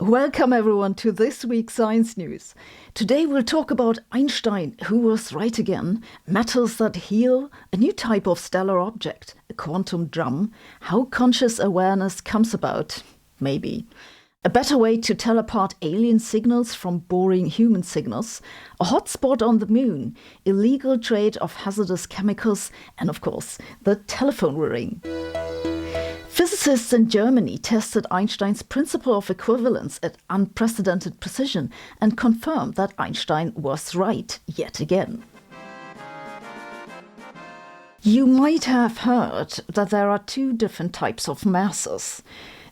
Welcome everyone to this week's Science News. Today we'll talk about Einstein, who was right again, metals that heal, a new type of stellar object, a quantum drum, how conscious awareness comes about, maybe, a better way to tell apart alien signals from boring human signals, a hotspot on the moon, illegal trade of hazardous chemicals, and of course, the telephone ring. Physicists in Germany tested Einstein's principle of equivalence at unprecedented precision and confirmed that Einstein was right yet again. You might have heard that there are two different types of masses.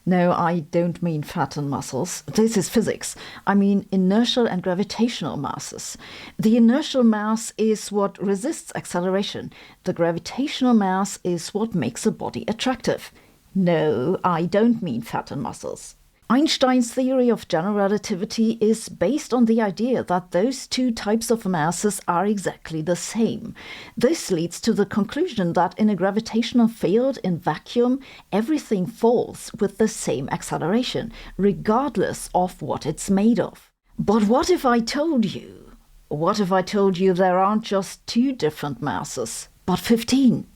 No, I don't mean fat and muscles. This is physics. I mean inertial and gravitational masses. The inertial mass is what resists acceleration. The gravitational mass is what makes a body attractive. No, I don't mean fat and muscles. Einstein's theory of general relativity is based on the idea that those two types of masses are exactly the same. This leads to the conclusion that in a gravitational field in vacuum, everything falls with the same acceleration, regardless of what it's made of. But what if I told you? What if I told you there aren't just two different masses, but 15?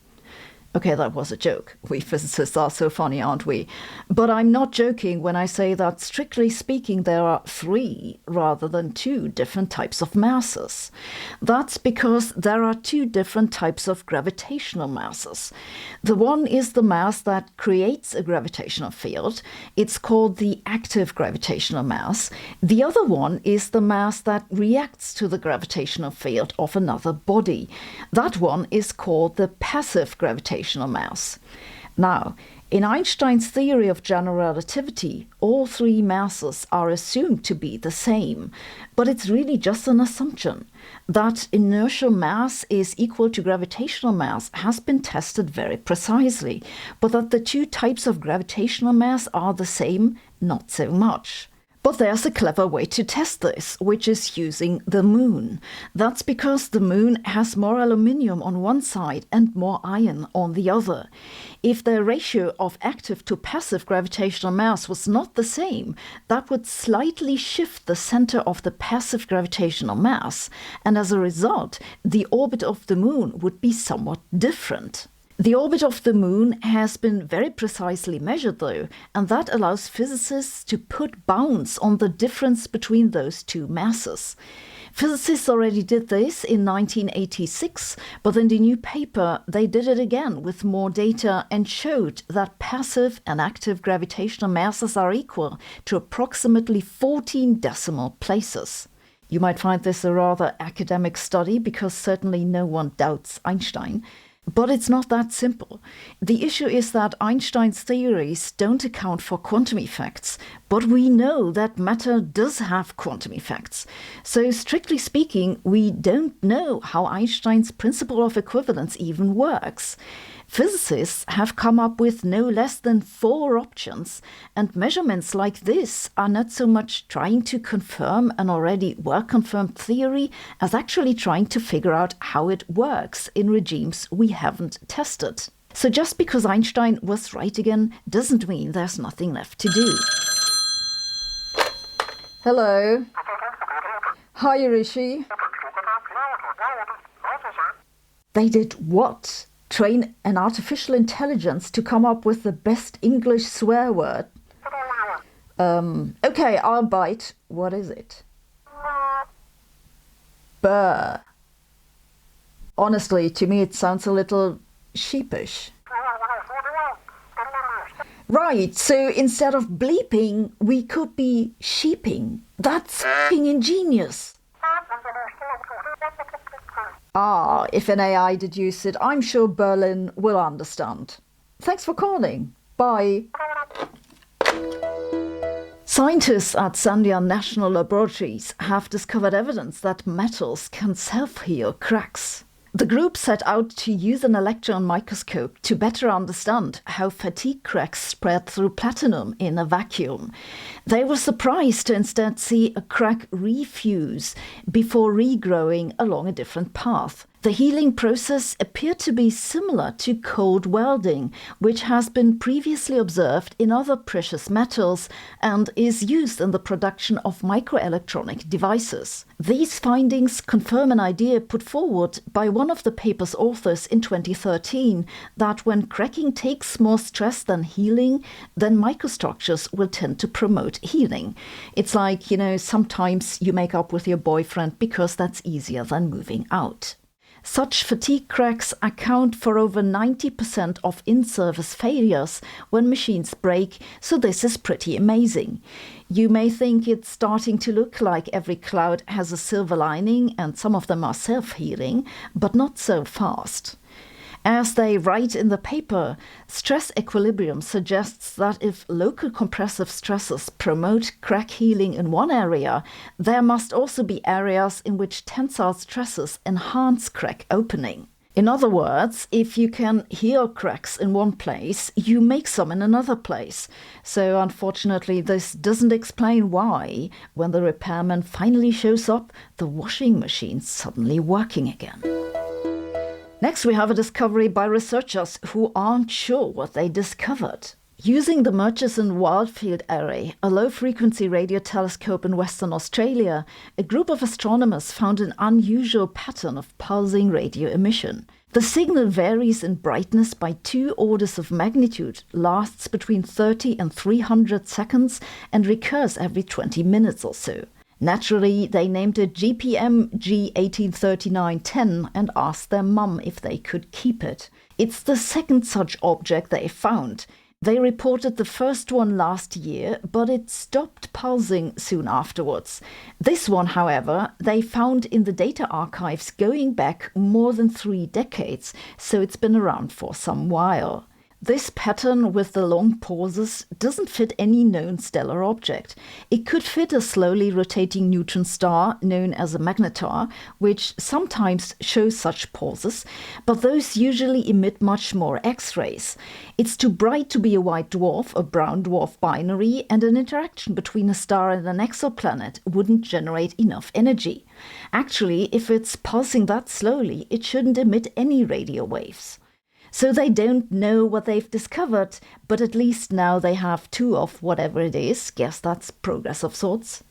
Okay, that was a joke. We physicists are so funny, aren't we? But I'm not joking when I say that, strictly speaking, there are three rather than two different types of masses. That's because there are two different types of gravitational masses. The one is the mass that creates a gravitational field. It's called the active gravitational mass. The other one is the mass that reacts to the gravitational field of another body. That one is called the passive gravitational mass. Now, in Einstein's theory of general relativity, all three masses are assumed to be the same, but it's really just an assumption. That inertial mass is equal to gravitational mass has been tested very precisely, but that the two types of gravitational mass are the same, not so much. But there's a clever way to test this, which is using the moon. That's because the moon has more aluminium on one side and more iron on the other. If the ratio of active to passive gravitational mass was not the same, that would slightly shift the center of the passive gravitational mass, and as a result, the orbit of the moon would be somewhat different. The orbit of the moon has been very precisely measured though, and that allows physicists to put bounds on the difference between those two masses. Physicists already did this in 1986, but in the new paper they did it again with more data and showed that passive and active gravitational masses are equal to approximately 14 decimal places. You might find this a rather academic study because certainly no one doubts Einstein. But it's not that simple. The issue is that Einstein's theories don't account for quantum effects, but we know that matter does have quantum effects. So strictly speaking, we don't know how Einstein's principle of equivalence even works. Physicists have come up with no less than 4 options, and measurements like this are not so much trying to confirm an already well-confirmed theory as actually trying to figure out how it works in regimes we haven't tested. So just because Einstein was right again doesn't mean there's nothing left to do. Hello. Hi, Rishi. They did what? Train an artificial intelligence to come up with the best English swear word. Okay, I'll bite. What is it? Burr. Honestly, to me it sounds a little sheepish. Right, so instead of bleeping, we could be sheeping. That's f***ing ingenious. Ah, if an AI deduced it, I'm sure Berlin will understand. Thanks for calling. Bye. Scientists at Sandia National Laboratories have discovered evidence that metals can self-heal cracks. The group set out to use an electron microscope to better understand how fatigue cracks spread through platinum in a vacuum. They were surprised to instead see a crack refuse before regrowing along a different path. The healing process appeared to be similar to cold welding, which has been previously observed in other precious metals and is used in the production of microelectronic devices. These findings confirm an idea put forward by one of the paper's authors in 2013 that when cracking takes more stress than healing, then microstructures will tend to promote healing. It's like, sometimes you make up with your boyfriend because that's easier than moving out. Such fatigue cracks account for over 90% of in-service failures when machines break, so this is pretty amazing. You may think it's starting to look like every cloud has a silver lining and some of them are self-healing, but not so fast. As they write in the paper, stress equilibrium suggests that if local compressive stresses promote crack healing in one area, there must also be areas in which tensile stresses enhance crack opening. In other words, if you can heal cracks in one place, you make some in another place. So unfortunately, this doesn't explain why, when the repairman finally shows up, the washing machine's suddenly working again. Next, we have a discovery by researchers who aren't sure what they discovered. Using the Murchison Wildfield Array, a low-frequency radio telescope in Western Australia, a group of astronomers found an unusual pattern of pulsing radio emission. The signal varies in brightness by 2 orders of magnitude, lasts between 30 and 300 seconds, and recurs every 20 minutes or so. Naturally, they named it GPM G183910 and asked their mum if they could keep it. It's the second such object they found. They reported the first one last year, but it stopped pulsing soon afterwards. This one, however, they found in the data archives going back more than 3 decades, so it's been around for some while. This pattern with the long pauses doesn't fit any known stellar object. It could fit a slowly rotating neutron star known as a magnetar, which sometimes shows such pauses, but those usually emit much more X-rays. It's too bright to be a white dwarf, a brown dwarf binary, and an interaction between a star and an exoplanet wouldn't generate enough energy. Actually, if it's pulsing that slowly, it shouldn't emit any radio waves. So they don't know what they've discovered, but at least now they have 2 of whatever it is. Guess that's progress of sorts.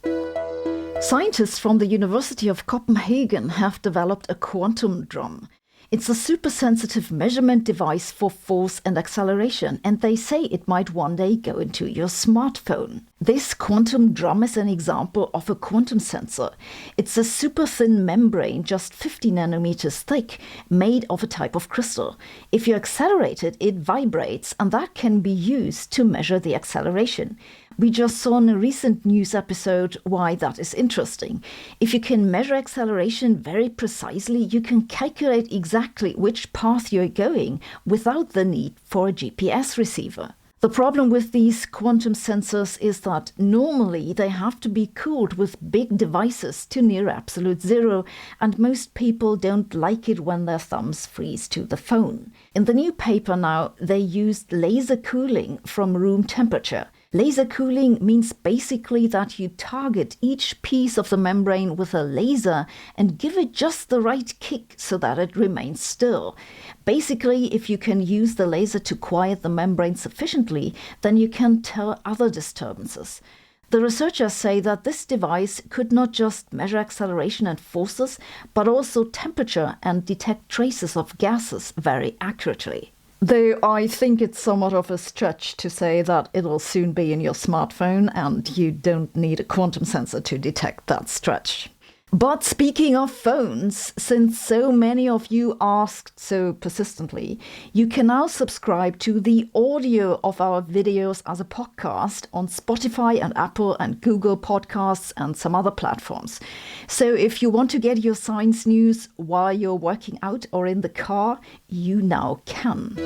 Scientists from the University of Copenhagen have developed a quantum drum. It's a super-sensitive measurement device for force and acceleration, and they say it might one day go into your smartphone. This quantum drum is an example of a quantum sensor. It's a super-thin membrane, just 50 nanometers thick, made of a type of crystal. If you accelerate it, it vibrates, and that can be used to measure the acceleration. We just saw in a recent news episode why that is interesting. If you can measure acceleration very precisely, you can calculate exactly which path you're going without the need for a GPS receiver. The problem with these quantum sensors is that normally they have to be cooled with big devices to near absolute zero, and most people don't like it when their thumbs freeze to the phone. In the new paper now, they used laser cooling from room temperature. Laser cooling means basically that you target each piece of the membrane with a laser and give it just the right kick so that it remains still. Basically, if you can use the laser to quiet the membrane sufficiently, then you can tell other disturbances. The researchers say that this device could not just measure acceleration and forces, but also temperature and detect traces of gases very accurately. Though I think it's somewhat of a stretch to say that it'll soon be in your smartphone and you don't need a quantum sensor to detect that stretch. But speaking of phones, since so many of you asked so persistently, you can now subscribe to the audio of our videos as a podcast on Spotify and Apple and Google Podcasts and some other platforms. So if you want to get your science news while you're working out or in the car, you now can.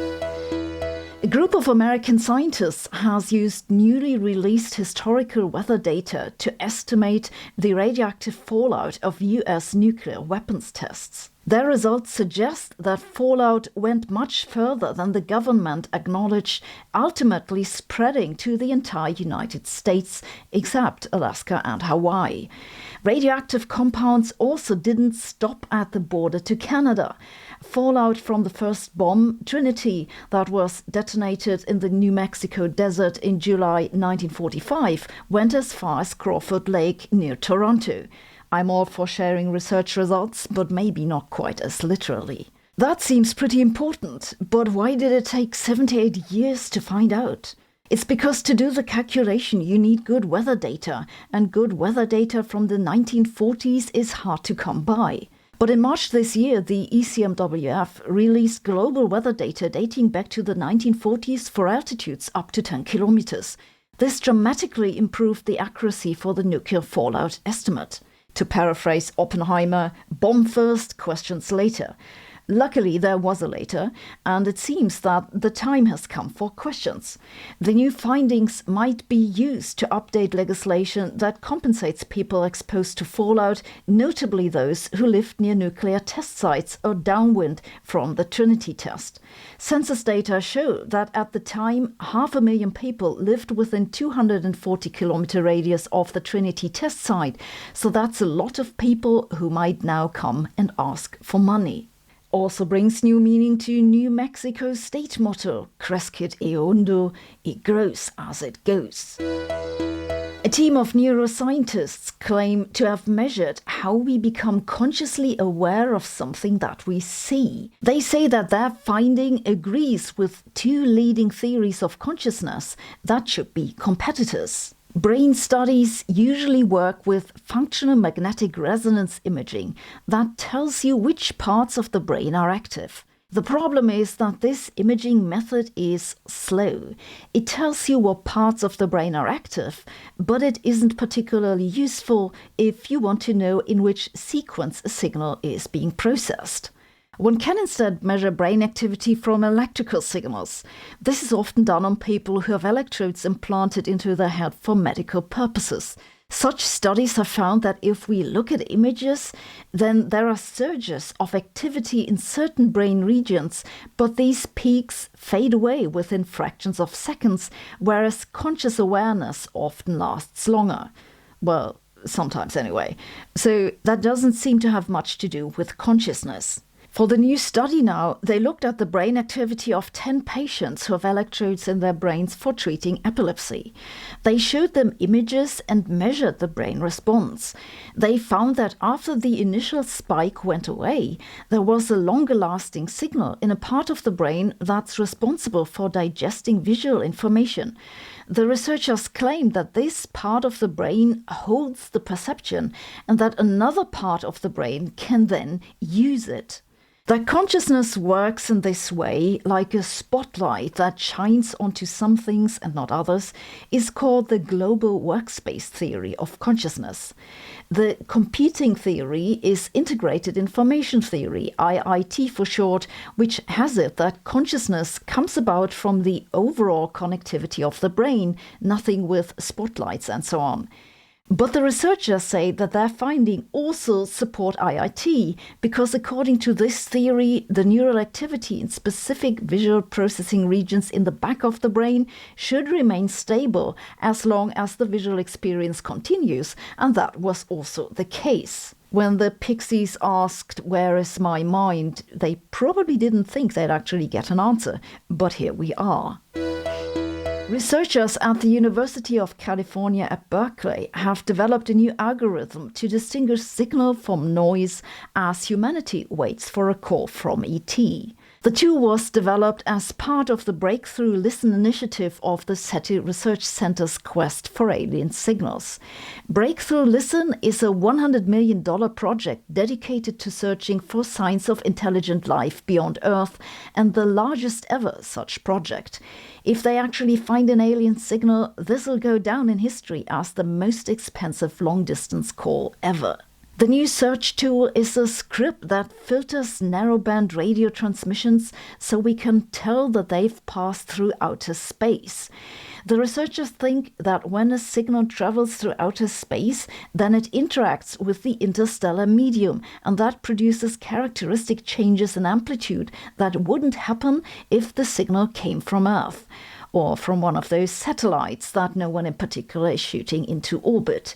A group of American scientists has used newly released historical weather data to estimate the radioactive fallout of US nuclear weapons tests. Their results suggest that fallout went much further than the government acknowledged, ultimately spreading to the entire United States, except Alaska and Hawaii. Radioactive compounds also didn't stop at the border to Canada. Fallout from the first bomb, Trinity, that was detonated in the New Mexico desert in July 1945, went as far as Crawford Lake near Toronto. I'm all for sharing research results, but maybe not quite as literally. That seems pretty important, but why did it take 78 years to find out? It's because to do the calculation you need good weather data, and good weather data from the 1940s is hard to come by. But in March this year, the ECMWF released global weather data dating back to the 1940s for altitudes up to 10 kilometers. This dramatically improved the accuracy for the nuclear fallout estimate. To paraphrase Oppenheimer, bomb first, questions later. Luckily, there was a later, and it seems that the time has come for questions. The new findings might be used to update legislation that compensates people exposed to fallout, notably those who lived near nuclear test sites or downwind from the Trinity test. Census data show that at the time, 500,000 people lived within 240-kilometer radius of the Trinity test site, so that's a lot of people who might now come and ask for money. Also brings new meaning to New Mexico's state motto, Crescit eundo, it grows as it goes. A team of neuroscientists claim to have measured how we become consciously aware of something that we see. They say that their finding agrees with two leading theories of consciousness that should be competitors. Brain studies usually work with functional magnetic resonance imaging that tells you which parts of the brain are active. The problem is that this imaging method is slow. It tells you what parts of the brain are active, but it isn't particularly useful if you want to know in which sequence a signal is being processed. One can instead measure brain activity from electrical signals. This is often done on people who have electrodes implanted into their head for medical purposes. Such studies have found that if we look at images, then there are surges of activity in certain brain regions, but these peaks fade away within fractions of seconds, whereas conscious awareness often lasts longer. Well, sometimes anyway. So that doesn't seem to have much to do with consciousness. For the new study now, they looked at the brain activity of 10 patients who have electrodes in their brains for treating epilepsy. They showed them images and measured the brain response. They found that after the initial spike went away, there was a longer-lasting signal in a part of the brain that's responsible for digesting visual information. The researchers claimed that this part of the brain holds the perception and that another part of the brain can then use it. That consciousness works in this way, like a spotlight that shines onto some things and not others, is called the global workspace theory of consciousness. The competing theory is integrated information theory, IIT for short, which has it that consciousness comes about from the overall connectivity of the brain, nothing with spotlights and so on. But the researchers say that their finding also support IIT because according to this theory, the neural activity in specific visual processing regions in the back of the brain should remain stable as long as the visual experience continues, and that was also the case. When the pixies asked, "Where is my mind?" they probably didn't think they'd actually get an answer, but here we are. Researchers at the University of California at Berkeley have developed a new algorithm to distinguish signal from noise as humanity waits for a call from ET. The tool was developed as part of the Breakthrough Listen initiative of the SETI Research Center's quest for alien signals. Breakthrough Listen is a $100 million project dedicated to searching for signs of intelligent life beyond Earth, and the largest ever such project. If they actually find an alien signal, this will go down in history as the most expensive long-distance call ever. The new search tool is a script that filters narrowband radio transmissions so we can tell that they've passed through outer space. The researchers think that when a signal travels through outer space, then it interacts with the interstellar medium, and that produces characteristic changes in amplitude that wouldn't happen if the signal came from Earth, or from one of those satellites that no one in particular is shooting into orbit.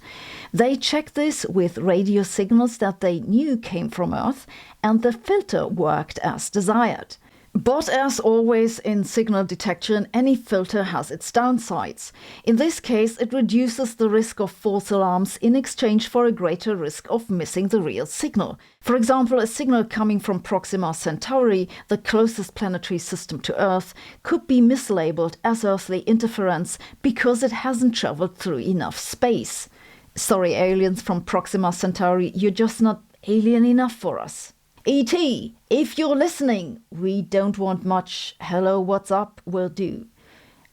They checked this with radio signals that they knew came from Earth, and the filter worked as desired. But as always in signal detection, any filter has its downsides. In this case, it reduces the risk of false alarms in exchange for a greater risk of missing the real signal. For example, a signal coming from Proxima Centauri, the closest planetary system to Earth, could be mislabeled as earthly interference because it hasn't traveled through enough space. Sorry, aliens from Proxima Centauri, you're just not alien enough for us. E.T., if you're listening, we don't want much hello, what's up will do.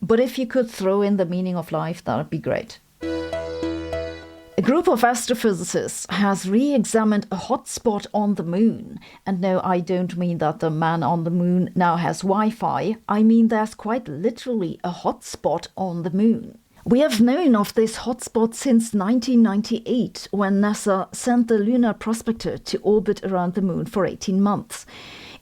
But if you could throw in the meaning of life, that would be great. A group of astrophysicists has re-examined a hotspot on the moon. And no, I don't mean that the man on the moon now has Wi-Fi. I mean there's quite literally a hotspot on the moon. We have known of this hotspot since 1998, when NASA sent the Lunar Prospector to orbit around the moon for 18 months.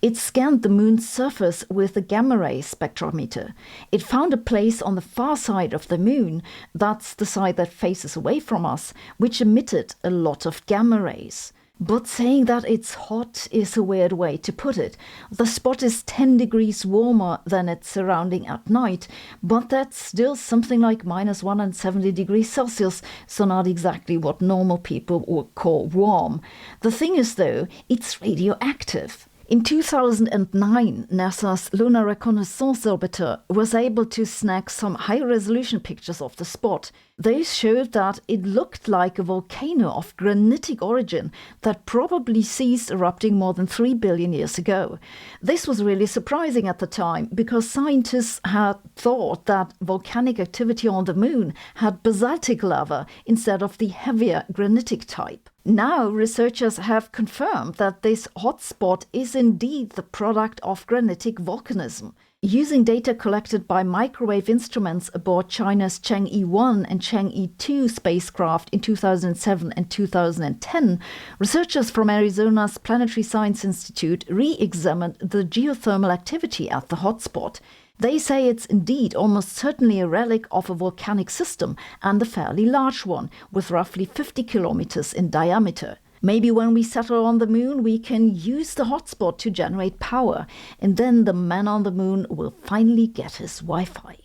It scanned the moon's surface with a gamma-ray spectrometer. It found a place on the far side of the moon, that's the side that faces away from us, which emitted a lot of gamma rays. But saying that it's hot is a weird way to put it. The spot is 10 degrees warmer than its surrounding at night, but that's still something like minus 170 degrees Celsius, so not exactly what normal people would call warm. The thing is, though, it's radioactive. In 2009, NASA's Lunar Reconnaissance Orbiter was able to snag some high-resolution pictures of the spot. These showed that it looked like a volcano of granitic origin that probably ceased erupting more than 3 billion years ago. This was really surprising at the time because scientists had thought that volcanic activity on the moon had basaltic lava instead of the heavier granitic type. Now, researchers have confirmed that this hotspot is indeed the product of granitic volcanism. Using data collected by microwave instruments aboard China's Chang'e 1 and Chang'e 2 spacecraft in 2007 and 2010, researchers from Arizona's Planetary Science Institute re-examined the geothermal activity at the hotspot. They say it's indeed almost certainly a relic of a volcanic system, and a fairly large one, with roughly 50 kilometers in diameter. Maybe when we settle on the moon, we can use the hotspot to generate power, and then the man on the moon will finally get his Wi-Fi.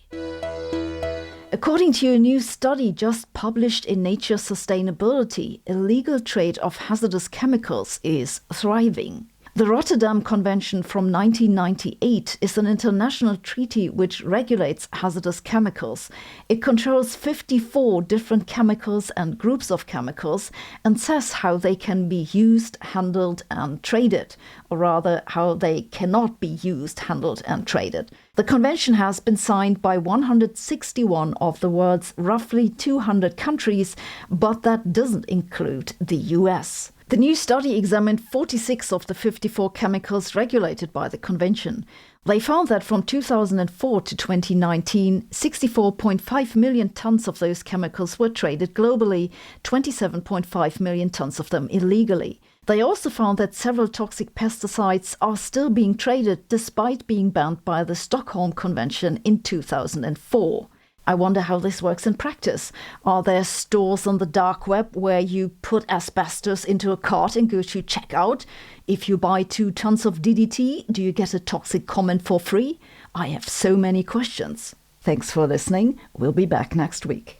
According to a new study just published in Nature Sustainability, illegal trade of hazardous chemicals is thriving. The Rotterdam Convention from 1998 is an international treaty which regulates hazardous chemicals. It controls 54 different chemicals and groups of chemicals and says how they can be used, handled and traded, or rather how they cannot be used, handled and traded. The convention has been signed by 161 of the world's roughly 200 countries, but that doesn't include the US. The new study examined 46 of the 54 chemicals regulated by the convention. They found that from 2004 to 2019, 64.5 million tons of those chemicals were traded globally, 27.5 million tons of them illegally. They also found that several toxic pesticides are still being traded despite being banned by the Stockholm Convention in 2004. I wonder how this works in practice. Are there stores on the dark web where you put asbestos into a cart and go to checkout? If you buy 2 tons of DDT, do you get a toxic comment for free? I have so many questions. Thanks for listening. We'll be back next week.